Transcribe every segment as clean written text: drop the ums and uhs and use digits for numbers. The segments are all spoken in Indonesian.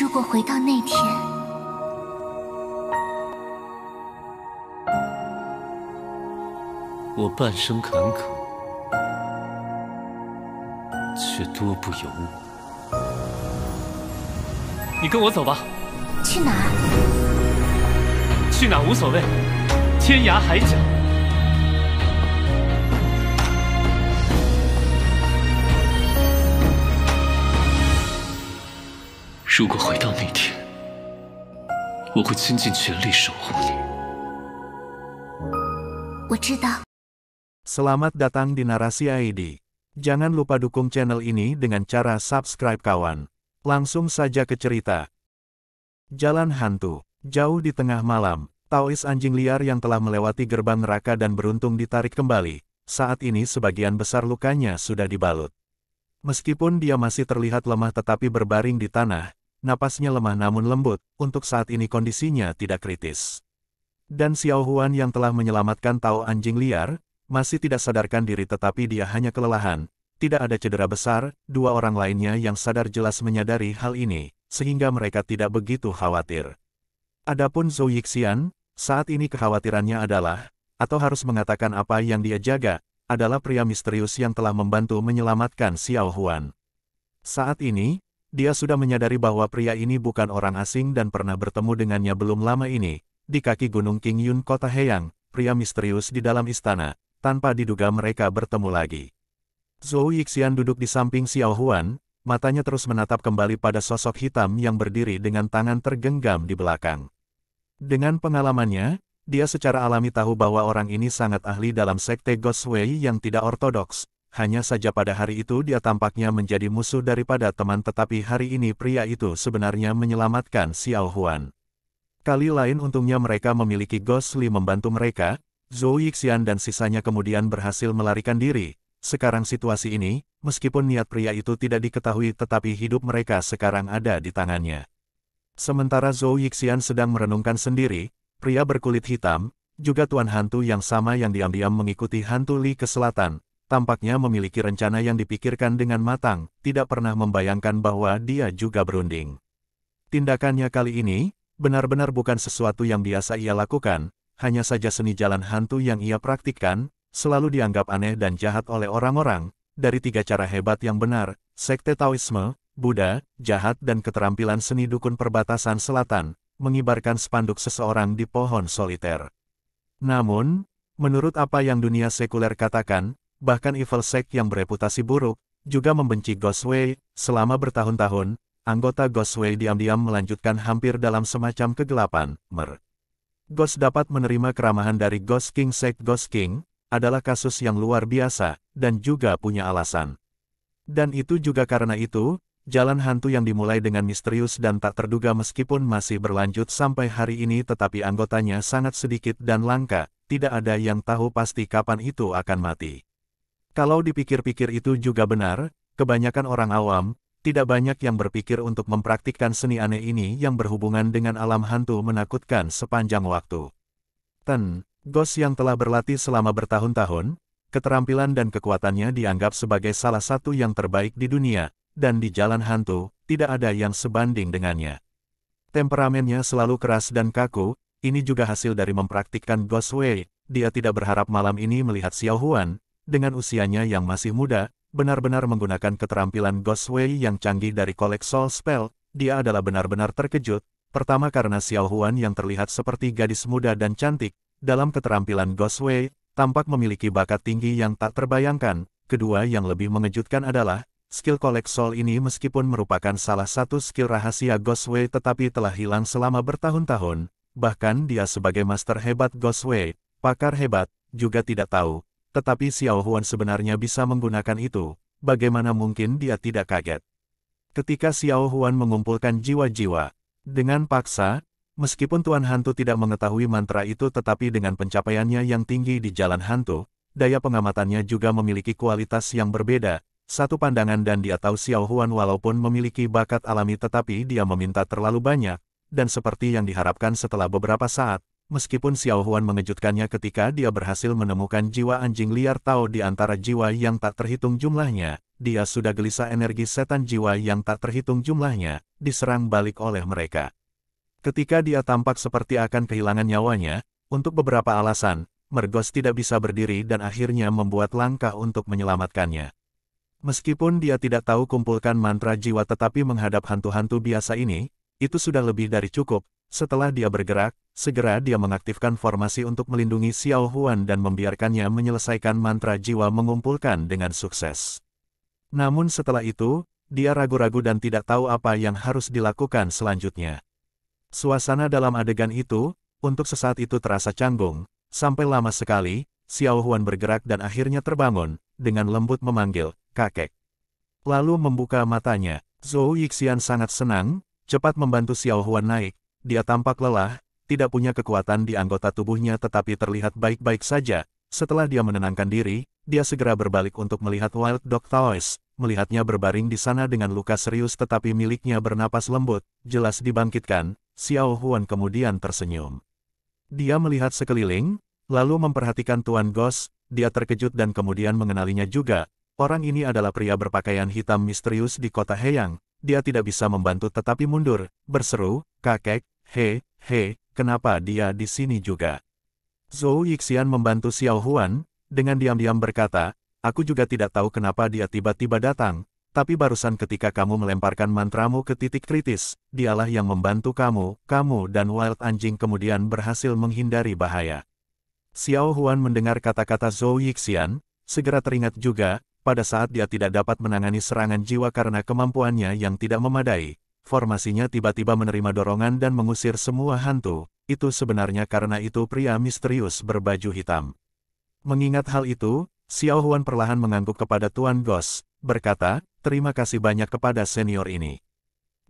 如果回到那天，我半生坎坷，却多不由我。你跟我走吧。去哪儿？去哪无所谓，天涯海角。如果回到那天，我会倾尽全力守护你。我知道。 Selamat datang di Narasi ID. Jangan lupa dukung channel ini dengan cara subscribe kawan. Langsung saja ke cerita. Jalan hantu. Jauh di tengah malam, Taois anjing liar yang telah melewati gerbang neraka dan beruntung ditarik kembali. Saat ini sebagian besar lukanya sudah dibalut. Meskipun dia masih terlihat lemah tetapi berbaring di tanah, napasnya lemah namun lembut, untuk saat ini kondisinya tidak kritis. Dan Xiao Huan yang telah menyelamatkan Tao anjing liar, masih tidak sadarkan diri tetapi dia hanya kelelahan, tidak ada cedera besar. Dua orang lainnya yang sadar jelas menyadari hal ini, sehingga mereka tidak begitu khawatir. Adapun Zhou Yixian, saat ini kekhawatirannya adalah, atau harus mengatakan apa yang dia jaga, adalah pria misterius yang telah membantu menyelamatkan Xiao Huan. Saat ini, dia sudah menyadari bahwa pria ini bukan orang asing dan pernah bertemu dengannya belum lama ini, di kaki Gunung Qingyun Kota Heyang, pria misterius di dalam istana. Tanpa diduga mereka bertemu lagi. Zhou Yixian duduk di samping Xiao Huan, matanya terus menatap kembali pada sosok hitam yang berdiri dengan tangan tergenggam di belakang. Dengan pengalamannya, dia secara alami tahu bahwa orang ini sangat ahli dalam sekte Ghost Wei yang tidak ortodoks. Hanya saja pada hari itu dia tampaknya menjadi musuh daripada teman tetapi hari ini pria itu sebenarnya menyelamatkan Xiao Huan. Kali lain untungnya mereka memiliki Ghost Li membantu mereka. Zhou Yixian dan sisanya kemudian berhasil melarikan diri. Sekarang situasi ini, meskipun niat pria itu tidak diketahui tetapi hidup mereka sekarang ada di tangannya. Sementara Zhou Yixian sedang merenungkan sendiri, pria berkulit hitam, juga tuan hantu yang sama yang diam-diam mengikuti hantu Li ke selatan, tampaknya memiliki rencana yang dipikirkan dengan matang, tidak pernah membayangkan bahwa dia juga berunding. Tindakannya kali ini, benar-benar bukan sesuatu yang biasa ia lakukan. Hanya saja seni jalan hantu yang ia praktikkan, selalu dianggap aneh dan jahat oleh orang-orang. Dari tiga cara hebat yang benar, sekte Taoisme, Buddha, jahat dan keterampilan seni dukun perbatasan selatan, mengibarkan spanduk seseorang di pohon soliter. Namun, menurut apa yang dunia sekuler katakan, bahkan Evil Sect yang bereputasi buruk, juga membenci Ghost Wei. Selama bertahun-tahun, anggota Ghost Wei diam-diam melanjutkan hampir dalam semacam kegelapan. Ghost dapat menerima keramahan dari Ghost King. Sect Ghost King adalah kasus yang luar biasa, dan juga punya alasan. Dan itu juga karena itu, jalan hantu yang dimulai dengan misterius dan tak terduga meskipun masih berlanjut sampai hari ini tetapi anggotanya sangat sedikit dan langka, tidak ada yang tahu pasti kapan itu akan mati. Kalau dipikir-pikir itu juga benar, kebanyakan orang awam, tidak banyak yang berpikir untuk mempraktikkan seni aneh ini yang berhubungan dengan alam hantu menakutkan sepanjang waktu. Ghost yang telah berlatih selama bertahun-tahun, keterampilan dan kekuatannya dianggap sebagai salah satu yang terbaik di dunia, dan di jalan hantu, tidak ada yang sebanding dengannya. Temperamennya selalu keras dan kaku, ini juga hasil dari mempraktikkan Ghost Wei. Dia tidak berharap malam ini melihat Xiao Huan, dengan usianya yang masih muda, benar-benar menggunakan keterampilan Ghost Wei yang canggih dari kolek Soul Spell. Dia adalah benar-benar terkejut, pertama karena Xiao Huan yang terlihat seperti gadis muda dan cantik, dalam keterampilan Ghost Wei, tampak memiliki bakat tinggi yang tak terbayangkan. Kedua yang lebih mengejutkan adalah, skill kolek Soul ini meskipun merupakan salah satu skill rahasia Ghost Wei tetapi telah hilang selama bertahun-tahun, bahkan dia sebagai master hebat Ghost Wei, pakar hebat, juga tidak tahu. Tetapi Xiao Huan sebenarnya bisa menggunakan itu, bagaimana mungkin dia tidak kaget? Ketika Xiao Huan mengumpulkan jiwa-jiwa, dengan paksa, meskipun Tuan Hantu tidak mengetahui mantra itu tetapi dengan pencapaiannya yang tinggi di jalan hantu, daya pengamatannya juga memiliki kualitas yang berbeda. Satu pandangan dan dia tahu Xiao Huan walaupun memiliki bakat alami tetapi dia meminta terlalu banyak, dan seperti yang diharapkan setelah beberapa saat, meskipun Xiao Huan mengejutkannya ketika dia berhasil menemukan jiwa anjing liar Tao di antara jiwa yang tak terhitung jumlahnya, dia sudah gelisah energi setan jiwa yang tak terhitung jumlahnya, diserang balik oleh mereka. Ketika dia tampak seperti akan kehilangan nyawanya, untuk beberapa alasan, Mergos tidak bisa berdiri dan akhirnya membuat langkah untuk menyelamatkannya. Meskipun dia tidak tahu kumpulkan mantra jiwa tetapi menghadap hantu-hantu biasa ini, itu sudah lebih dari cukup. Setelah dia bergerak, segera dia mengaktifkan formasi untuk melindungi Xiao Huan dan membiarkannya menyelesaikan mantra jiwa mengumpulkan dengan sukses. Namun setelah itu, dia ragu-ragu dan tidak tahu apa yang harus dilakukan selanjutnya. Suasana dalam adegan itu, untuk sesaat itu terasa canggung, sampai lama sekali, Xiao Huan bergerak dan akhirnya terbangun, dengan lembut memanggil, "Kakek." Lalu membuka matanya, Zhou Yixian sangat senang, cepat membantu Xiao Huan naik, dia tampak lelah, tidak punya kekuatan di anggota tubuhnya tetapi terlihat baik-baik saja. Setelah dia menenangkan diri, dia segera berbalik untuk melihat Wild Dog Taoist, melihatnya berbaring di sana dengan luka serius tetapi miliknya bernapas lembut, jelas dibangkitkan. Xiao Huan kemudian tersenyum. Dia melihat sekeliling, lalu memperhatikan Tuan Gos, dia terkejut dan kemudian mengenalinya juga. Orang ini adalah pria berpakaian hitam misterius di kota Heyang. Dia tidak bisa membantu tetapi mundur, berseru, "Kakek, kenapa dia di sini juga?" Zhou Yixian membantu Xiao Huan, dengan diam-diam berkata, "Aku juga tidak tahu kenapa dia tiba-tiba datang, tapi barusan ketika kamu melemparkan mantramu ke titik kritis, dialah yang membantu kamu dan Wild Anjing kemudian berhasil menghindari bahaya." Xiao Huan mendengar kata-kata Zhou Yixian, segera teringat juga, pada saat dia tidak dapat menangani serangan jiwa karena kemampuannya yang tidak memadai, formasinya tiba-tiba menerima dorongan dan mengusir semua hantu, itu sebenarnya karena itu pria misterius berbaju hitam. Mengingat hal itu, Xiao Huan perlahan mengangguk kepada Tuan Gos, berkata, "Terima kasih banyak kepada senior ini."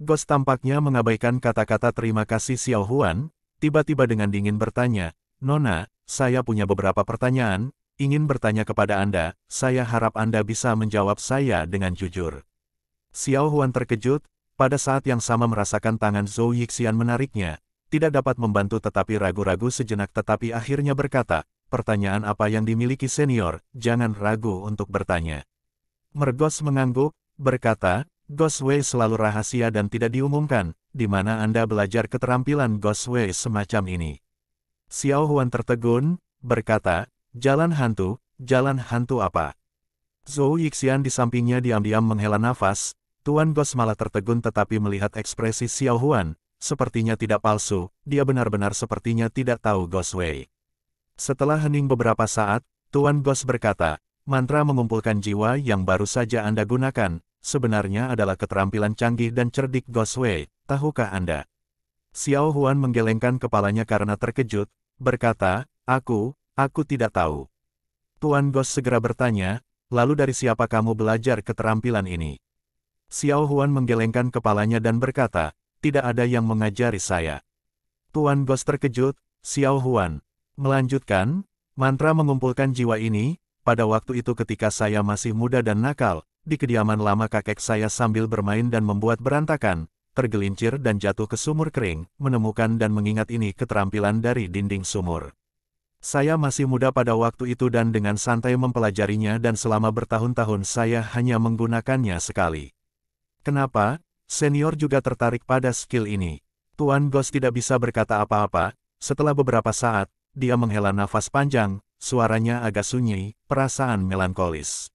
Gos tampaknya mengabaikan kata-kata terima kasih Xiao Huan, tiba-tiba dengan dingin bertanya, "Nona, saya punya beberapa pertanyaan, ingin bertanya kepada Anda, saya harap Anda bisa menjawab saya dengan jujur." Xiao Huan terkejut, pada saat yang sama merasakan tangan Zhou Yixian menariknya, tidak dapat membantu tetapi ragu-ragu sejenak tetapi akhirnya berkata, "Pertanyaan apa yang dimiliki senior, jangan ragu untuk bertanya." Mergos mengangguk, berkata, "Ghost Wei selalu rahasia dan tidak diumumkan, di mana Anda belajar keterampilan Ghost Wei semacam ini?" Xiao Huan tertegun, berkata, jalan hantu apa?" Zhou Yixian di sampingnya diam-diam menghela nafas, Tuan Gos malah tertegun tetapi melihat ekspresi Xiao Huan, sepertinya tidak palsu, dia benar-benar sepertinya tidak tahu Ghost Wei. Setelah hening beberapa saat, Tuan Gos berkata, "Mantra mengumpulkan jiwa yang baru saja Anda gunakan, sebenarnya adalah keterampilan canggih dan cerdik Ghost Wei, tahukah Anda?" Xiao Huan menggelengkan kepalanya karena terkejut, berkata, Aku tidak tahu." Tuan Gos segera bertanya, "Lalu dari siapa kamu belajar keterampilan ini?" Xiao Huan menggelengkan kepalanya dan berkata, "Tidak ada yang mengajari saya." Tuan Gos terkejut, Xiao Huan melanjutkan, "Mantra mengumpulkan jiwa ini, pada waktu itu ketika saya masih muda dan nakal, di kediaman lama kakek saya sambil bermain dan membuat berantakan, tergelincir dan jatuh ke sumur kering, menemukan dan mengingat ini keterampilan dari dinding sumur. Saya masih muda pada waktu itu dan dengan santai mempelajarinya dan selama bertahun-tahun saya hanya menggunakannya sekali." "Kenapa?" Senior juga tertarik pada skill ini. Tuan Gos tidak bisa berkata apa-apa, setelah beberapa saat, dia menghela nafas panjang, suaranya agak sunyi, perasaan melankolis.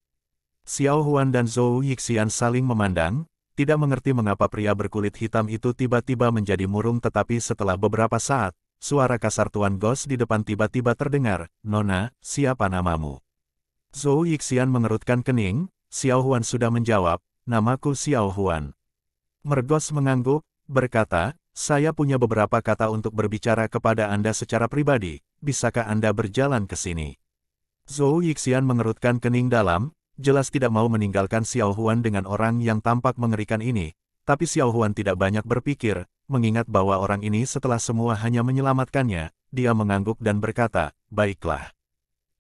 Xiao Huan dan Zhou Yixian saling memandang, tidak mengerti mengapa pria berkulit hitam itu tiba-tiba menjadi murung tetapi setelah beberapa saat, suara kasar Tuan Gos di depan tiba-tiba terdengar, "Nona, siapa namamu?" Zhou Yixian mengerutkan kening, Xiao Huan sudah menjawab, "Namaku Xiao Huan." Mergos mengangguk, berkata, "Saya punya beberapa kata untuk berbicara kepada Anda secara pribadi, bisakah Anda berjalan ke sini?" Zhou Yixian mengerutkan kening dalam, jelas tidak mau meninggalkan Xiao Huan dengan orang yang tampak mengerikan ini, tapi Xiao Huan tidak banyak berpikir, mengingat bahwa orang ini setelah semua hanya menyelamatkannya, dia mengangguk dan berkata, "Baiklah."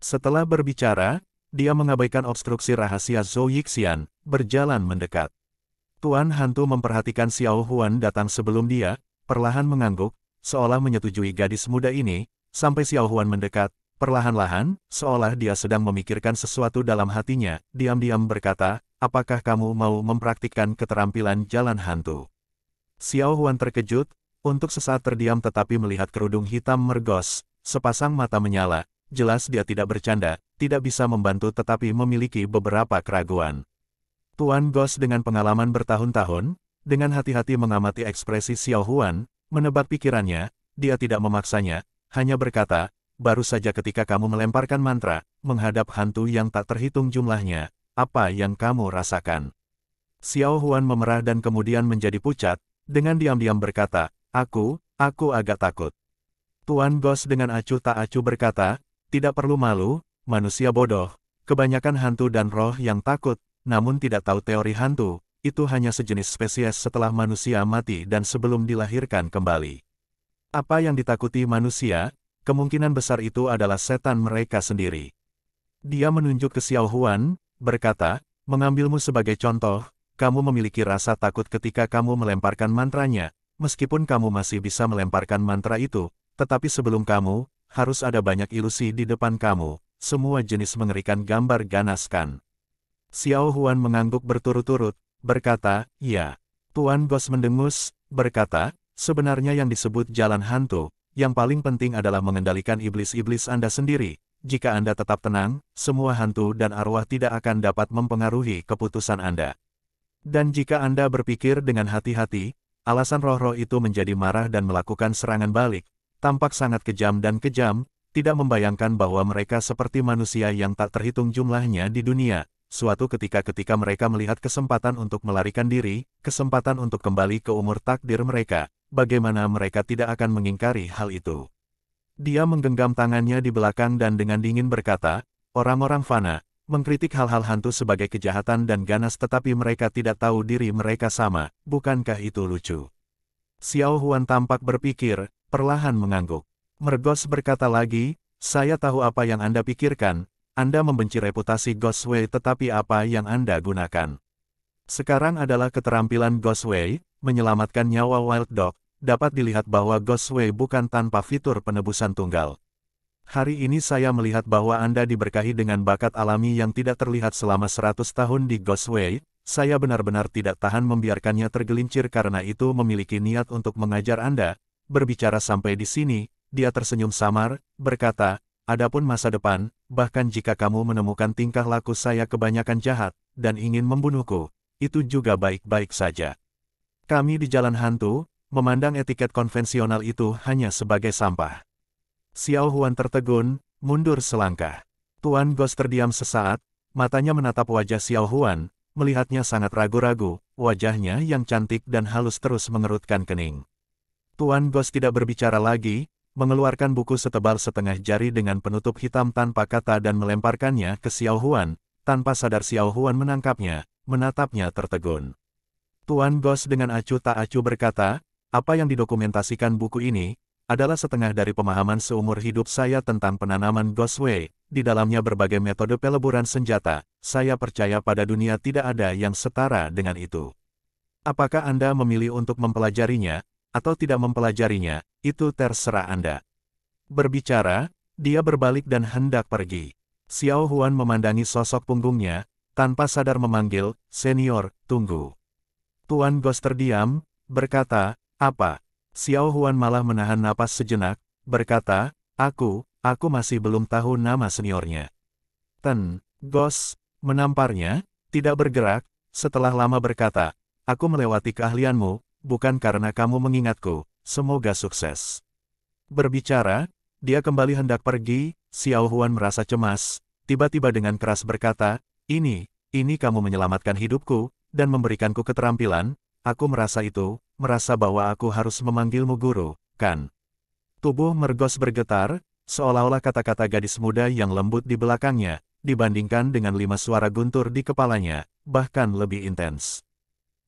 Setelah berbicara, dia mengabaikan obstruksi rahasia Zhou Yixian, berjalan mendekat. Tuan Hantu memperhatikan Xiao Huan datang sebelum dia, perlahan mengangguk, seolah menyetujui gadis muda ini, sampai Xiao Huan mendekat, perlahan-lahan, seolah dia sedang memikirkan sesuatu dalam hatinya, diam-diam berkata, apakah kamu mau mempraktikkan keterampilan jalan hantu? Xiao Huan terkejut, untuk sesaat terdiam tetapi melihat kerudung hitam mergos, sepasang mata menyala, jelas dia tidak bercanda, tidak bisa membantu tetapi memiliki beberapa keraguan. Tuan Gos dengan pengalaman bertahun-tahun, dengan hati-hati mengamati ekspresi Xiao Huan, menebak pikirannya, dia tidak memaksanya, hanya berkata, baru saja ketika kamu melemparkan mantra, menghadap hantu yang tak terhitung jumlahnya, apa yang kamu rasakan? Xiao Huan memerah dan kemudian menjadi pucat, dengan diam-diam berkata, aku agak takut. Tuan Gos dengan acuh tak acuh berkata, tidak perlu malu, manusia bodoh, kebanyakan hantu dan roh yang takut, namun tidak tahu teori hantu, itu hanya sejenis spesies setelah manusia mati dan sebelum dilahirkan kembali. Apa yang ditakuti manusia, kemungkinan besar itu adalah setan mereka sendiri. Dia menunjuk ke Xiao Huan, berkata, mengambilmu sebagai contoh, kamu memiliki rasa takut ketika kamu melemparkan mantranya, meskipun kamu masih bisa melemparkan mantra itu, tetapi sebelum kamu, harus ada banyak ilusi di depan kamu, semua jenis mengerikan gambar ganaskan. Xiao Huan mengangguk berturut-turut, berkata, ya. Tuan Gos mendengus, berkata, sebenarnya yang disebut jalan hantu, yang paling penting adalah mengendalikan iblis-iblis Anda sendiri. Jika Anda tetap tenang, semua hantu dan arwah tidak akan dapat mempengaruhi keputusan Anda. Dan jika Anda berpikir dengan hati-hati, alasan roh-roh itu menjadi marah dan melakukan serangan balik, tampak sangat kejam dan kejam, tidak membayangkan bahwa mereka seperti manusia yang tak terhitung jumlahnya di dunia. Suatu ketika mereka melihat kesempatan untuk melarikan diri, kesempatan untuk kembali ke umur takdir mereka, bagaimana mereka tidak akan mengingkari hal itu. Dia menggenggam tangannya di belakang dan dengan dingin berkata, orang-orang fana, mengkritik hal-hal hantu sebagai kejahatan dan ganas tetapi mereka tidak tahu diri mereka sama, bukankah itu lucu? Xiao Huan tampak berpikir, perlahan mengangguk. Mergos berkata lagi, saya tahu apa yang Anda pikirkan, Anda membenci reputasi Goswei tetapi apa yang Anda gunakan? Sekarang adalah keterampilan Goswei, menyelamatkan nyawa Wild Dog, dapat dilihat bahwa Goswei bukan tanpa fitur penebusan tunggal. Hari ini saya melihat bahwa Anda diberkahi dengan bakat alami yang tidak terlihat selama 100 tahun di Goswei, saya benar-benar tidak tahan membiarkannya tergelincir karena itu memiliki niat untuk mengajar Anda. Berbicara sampai di sini, dia tersenyum samar, berkata, adapun masa depan, bahkan jika kamu menemukan tingkah laku saya kebanyakan jahat, dan ingin membunuhku, itu juga baik-baik saja. Kami di jalan hantu, memandang etiket konvensional itu hanya sebagai sampah. Xiao Huan tertegun, mundur selangkah. Tuan Gos terdiam sesaat, matanya menatap wajah Xiao Huan, melihatnya sangat ragu-ragu, wajahnya yang cantik dan halus terus mengerutkan kening. Tuan Gos tidak berbicara lagi, mengeluarkan buku setebal setengah jari dengan penutup hitam tanpa kata dan melemparkannya ke Xiao Huan, tanpa sadar Xiao Huan menangkapnya, menatapnya tertegun. Tuan Gos dengan acuh tak acuh berkata, apa yang didokumentasikan buku ini, adalah setengah dari pemahaman seumur hidup saya tentang penanaman Goswei, di dalamnya berbagai metode peleburan senjata, saya percaya pada dunia tidak ada yang setara dengan itu. Apakah Anda memilih untuk mempelajarinya, atau tidak mempelajarinya, itu terserah Anda. Berbicara, dia berbalik dan hendak pergi. Xiao Huan memandangi sosok punggungnya, tanpa sadar memanggil, senior, tunggu. Tuan Gos terdiam, berkata, apa? Xiao Huan malah menahan napas sejenak, berkata, aku masih belum tahu nama seniornya. Ten Gos menamparnya, tidak bergerak, setelah lama berkata, aku melewati keahlianmu, bukan karena kamu mengingatku, semoga sukses. Berbicara, dia kembali hendak pergi, Xiao Huan merasa cemas, tiba-tiba dengan keras berkata, ini kamu menyelamatkan hidupku, dan memberikanku keterampilan, aku merasa itu, merasa bahwa aku harus memanggilmu guru, kan? Tubuh Mergos bergetar, seolah-olah kata-kata gadis muda yang lembut di belakangnya, dibandingkan dengan 5 suara guntur di kepalanya, bahkan lebih intens.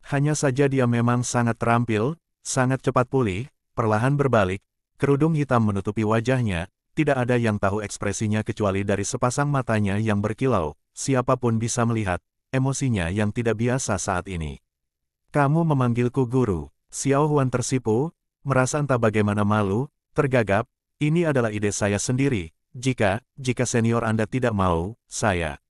Hanya saja dia memang sangat terampil, sangat cepat pulih, perlahan berbalik, kerudung hitam menutupi wajahnya, tidak ada yang tahu ekspresinya kecuali dari sepasang matanya yang berkilau, siapapun bisa melihat, emosinya yang tidak biasa saat ini. Kamu memanggilku guru, Xiao Huan tersipu, merasa entah bagaimana malu, tergagap, Ini adalah ide saya sendiri, jika senior Anda tidak mau, saya.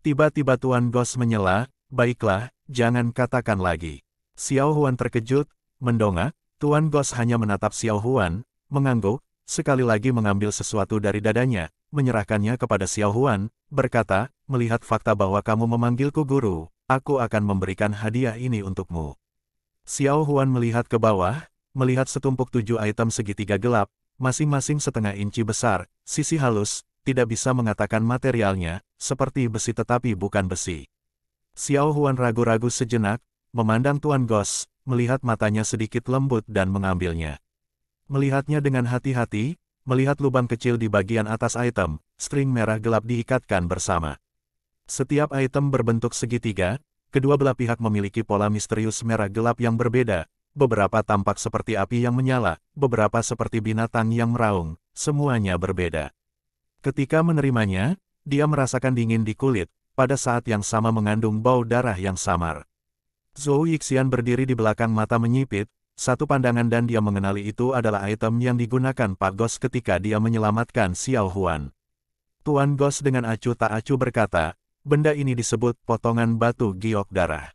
Tiba-tiba Tuan Gos menyela, baiklah, jangan katakan lagi. Xiao Huan terkejut, mendongak, Tuan Gos hanya menatap Xiao Huan, mengangguk, sekali lagi mengambil sesuatu dari dadanya, menyerahkannya kepada Xiao Huan, berkata, melihat fakta bahwa kamu memanggilku guru, aku akan memberikan hadiah ini untukmu. Xiao Huan melihat ke bawah, melihat setumpuk 7 item segitiga gelap, masing-masing setengah inci besar, sisi halus, tidak bisa mengatakan materialnya, seperti besi tetapi bukan besi. Xiao Huan ragu-ragu sejenak, memandang Tuan Gos, melihat matanya sedikit lembut dan mengambilnya. Melihatnya dengan hati-hati, melihat lubang kecil di bagian atas item, string merah gelap diikatkan bersama. Setiap item berbentuk segitiga, kedua belah pihak memiliki pola misterius merah gelap yang berbeda, beberapa tampak seperti api yang menyala, beberapa seperti binatang yang meraung, semuanya berbeda. Ketika menerimanya, dia merasakan dingin di kulit, pada saat yang sama mengandung bau darah yang samar. Zhou Yixian berdiri di belakang mata menyipit, satu pandangan dan dia mengenali itu adalah item yang digunakan Pak Gos ketika dia menyelamatkan Xiao Huan. Tuan Gos dengan acuh tak acuh berkata, benda ini disebut potongan batu giok darah.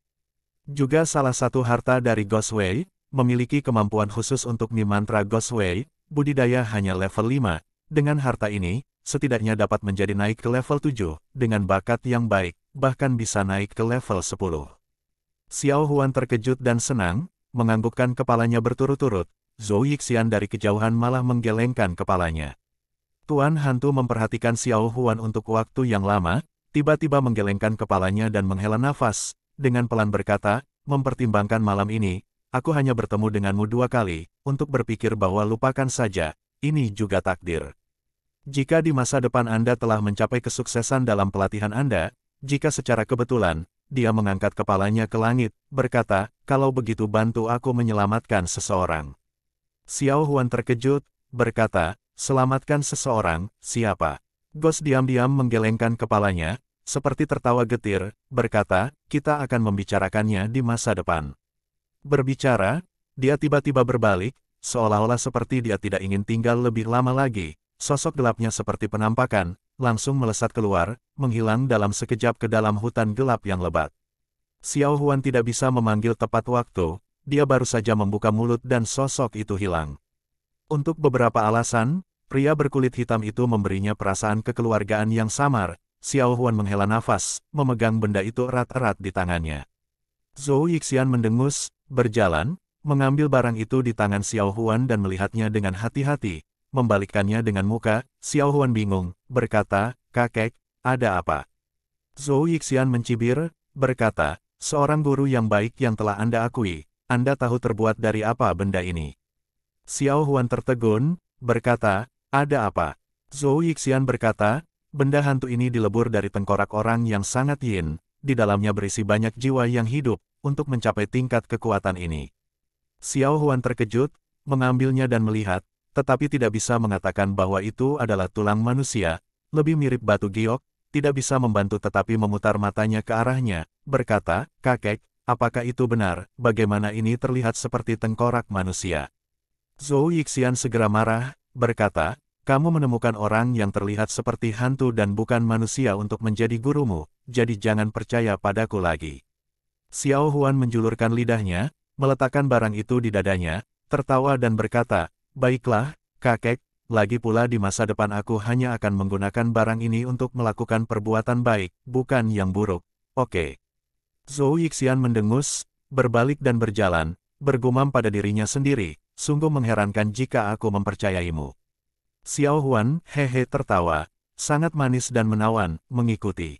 Juga salah satu harta dari Gos Wei, memiliki kemampuan khusus untuk mantra Gos Wei, budidaya hanya level 5, dengan harta ini, setidaknya dapat menjadi naik ke level 7, dengan bakat yang baik, bahkan bisa naik ke level 10. Xiao Huan terkejut dan senang, menganggukkan kepalanya berturut-turut, Zhou Yixian dari kejauhan malah menggelengkan kepalanya. Tuan Hantu memperhatikan Xiao Huan untuk waktu yang lama, tiba-tiba menggelengkan kepalanya dan menghela nafas, dengan pelan berkata, mempertimbangkan malam ini, aku hanya bertemu denganmu 2 kali, untuk berpikir bahwa lupakan saja, ini juga takdir. Jika di masa depan Anda telah mencapai kesuksesan dalam pelatihan Anda, jika secara kebetulan, dia mengangkat kepalanya ke langit, berkata, kalau begitu bantu aku menyelamatkan seseorang. Xiao Huan terkejut, berkata, selamatkan seseorang, siapa? Gos diam-diam menggelengkan kepalanya, seperti tertawa getir, berkata, kita akan membicarakannya di masa depan. Berbicara, dia tiba-tiba berbalik, seolah-olah seperti dia tidak ingin tinggal lebih lama lagi, sosok gelapnya seperti penampakan, langsung melesat keluar, menghilang dalam sekejap ke dalam hutan gelap yang lebat. Xiao Huan tidak bisa memanggil tepat waktu, dia baru saja membuka mulut dan sosok itu hilang. Untuk beberapa alasan, pria berkulit hitam itu memberinya perasaan kekeluargaan yang samar. Xiao Huan menghela nafas, memegang benda itu erat-erat di tangannya. Zhou Yixian mendengus, berjalan, mengambil barang itu di tangan Xiao Huan dan melihatnya dengan hati-hati. Membalikkannya dengan muka, Xiao Huan bingung, berkata, kakek, ada apa? Zhou Yixian mencibir, berkata, seorang guru yang baik yang telah Anda akui, Anda tahu terbuat dari apa benda ini? Xiao Huan tertegun, berkata, ada apa? Zhou Yixian berkata, benda hantu ini dilebur dari tengkorak orang yang sangat yin, di dalamnya berisi banyak jiwa yang hidup, untuk mencapai tingkat kekuatan ini. Xiao Huan terkejut, mengambilnya dan melihat, tetapi tidak bisa mengatakan bahwa itu adalah tulang manusia, lebih mirip batu giok, tidak bisa membantu tetapi memutar matanya ke arahnya, berkata, kakek, apakah itu benar, bagaimana ini terlihat seperti tengkorak manusia? Zhou Yixian segera marah, berkata, kamu menemukan orang yang terlihat seperti hantu dan bukan manusia untuk menjadi gurumu, jadi jangan percaya padaku lagi. Xiao Huan menjulurkan lidahnya, meletakkan barang itu di dadanya, tertawa dan berkata, baiklah, kakek, lagi pula di masa depan aku hanya akan menggunakan barang ini untuk melakukan perbuatan baik, bukan yang buruk. Oke. Zhou Yixian mendengus, berbalik dan berjalan, bergumam pada dirinya sendiri, sungguh mengherankan jika aku mempercayaimu. Xiao Huan, hehe tertawa, sangat manis dan menawan, mengikuti.